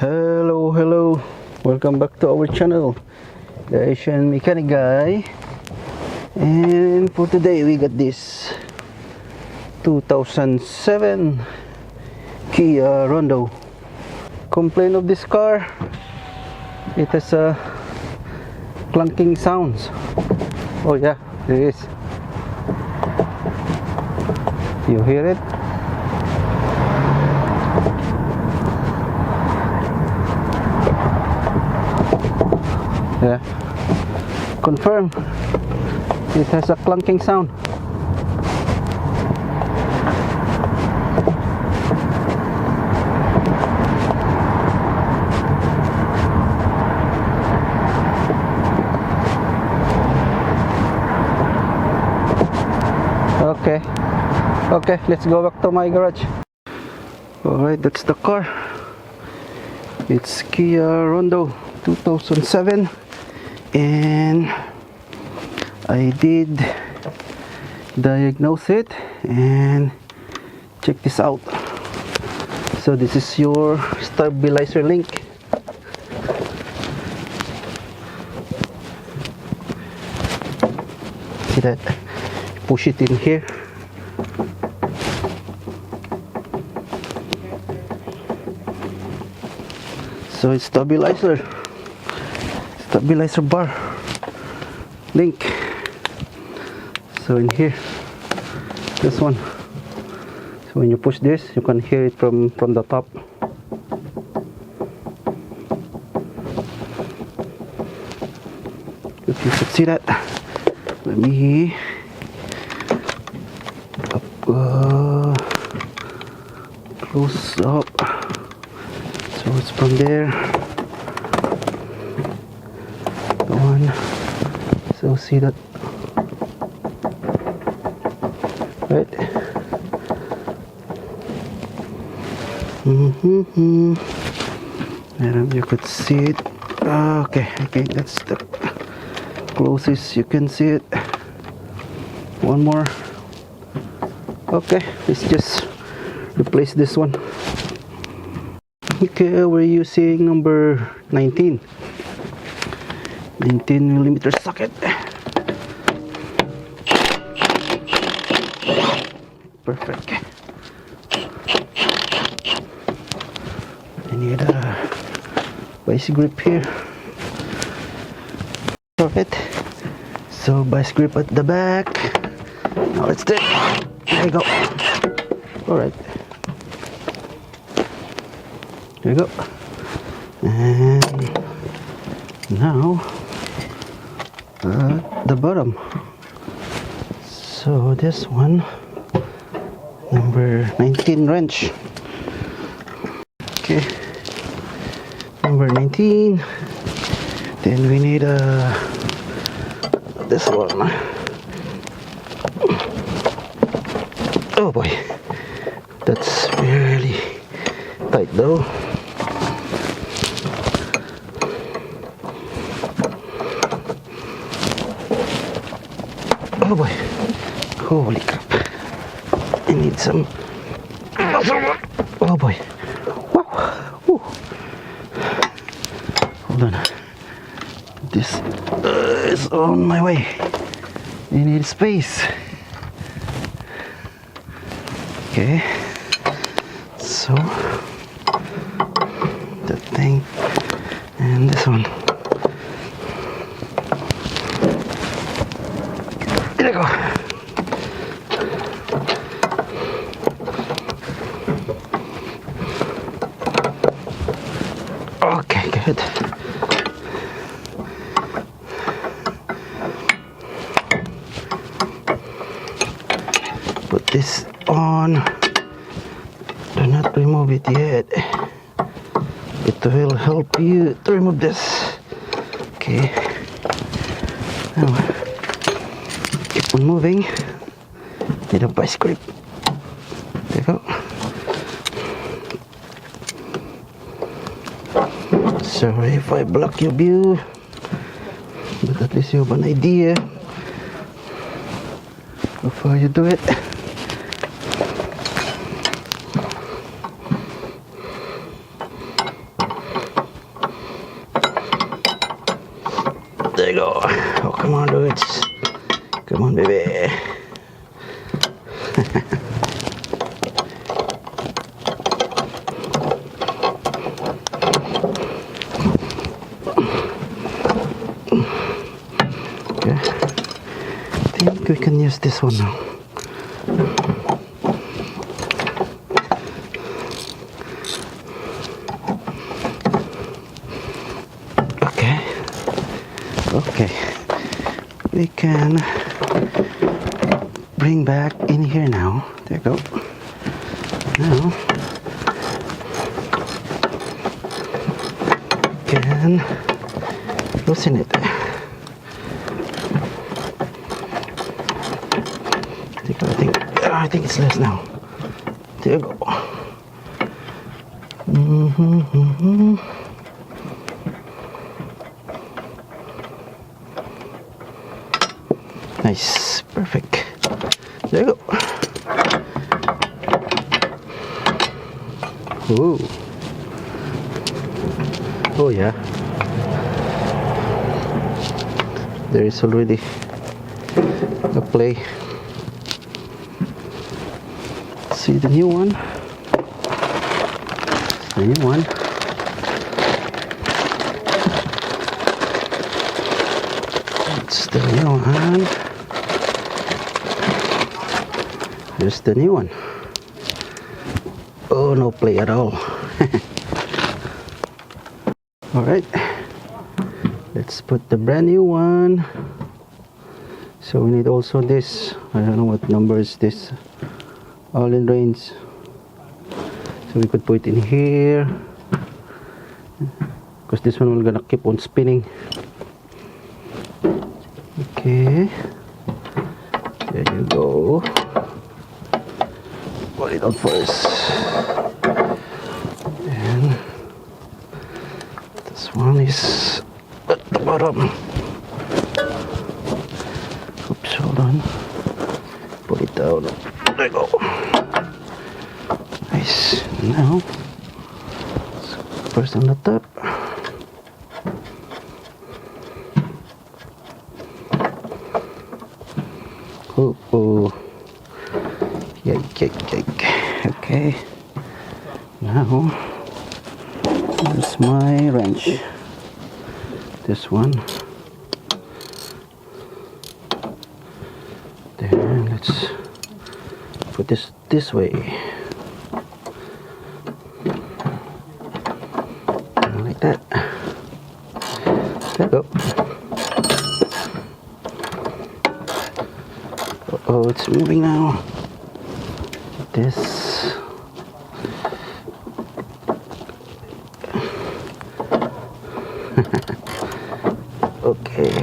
Hello, welcome back to our channel, the Asian Mechanic Guy. And for today we got this 2007 Kia Rondo. Complaint of this car, it has a clunking sounds. Oh yeah, there is. You hear it? Yeah, confirm it has a clunking sound. Okay, let's go back to my garage. Alright, that's the car. It's Kia Rondo 2007, and I did diagnose it. And check this out. So this is your stabilizer link. See that? Push it in here. So it's stabilizer bar link. So in here, this one. So when you push this, you can hear it from the top. If you could see that, let me close up. So it's from there. Go on. So see that, right? And you could see it. Okay, that's the closest you can see it. One more. Okay, let's just replace this one. Okay, we're using number 19 millimeter socket. Perfect. I need a vice grip here. Alright, so vice grip at the back. Now let's do it. There you go. Alright, there you go. And now at the bottom. So this one, number 19 wrench. Okay, number 19. Then we need this one. Oh boy, that's really tight though. Oh boy, holy crap, I need some muscle work. Oh boy, wow. Woo. Hold on, this is on my way. I need space. Okay, so that thing and this one. There you go. Okay, good. Put this on. Do not remove it yet. It will help you to remove this. Okay. Now, keep on moving. Need a vice grip. There you go. Sorry if I block your view, but at least you have an idea before you do it. Come on, dudes. Come on, baby. Okay. I think we can use this one now. Okay, we can bring back in here now. There you go. Now can loosen it. I think it's less now. There you go. Nice, perfect. There you go. Ooh. Oh yeah. There is already a play. See the new one. The new one. It's the new one. Here's the new one. Oh, no play at all. Alright, let's put the brand new one. So we need also this. I don't know what number is this. All in range. So we could put it in here, because this one will gonna keep on spinning. Okay, there you go. Put it on first, and this one is at the bottom. Oops, hold on. Put it down. There you go. Nice. Now, first on the top. Oh. Yike. Okay. Now, here's my wrench. This one. Then let's put this way. Like that. There you go. Oh, it's moving now. This. Okay.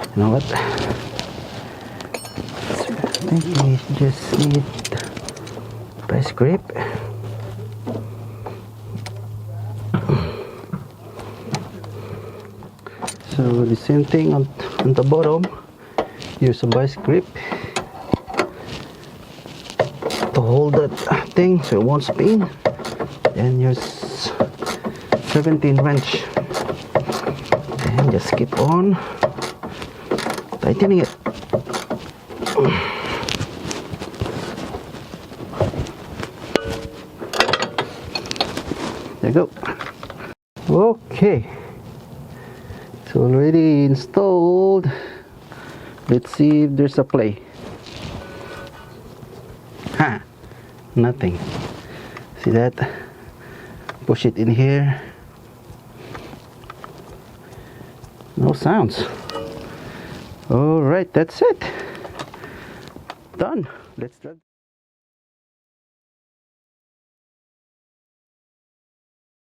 You know what? I think we just need vice grip. So the same thing on the bottom. Use a vice grip to hold that thing so it won't spin. Then use 17 wrench. And just keep on tightening it. There you go. Okay, it's already installed. Let's see if there's a play. Ha! Nothing. See that? Push it in here. No sounds. Alright, that's it. Done. Let's drag.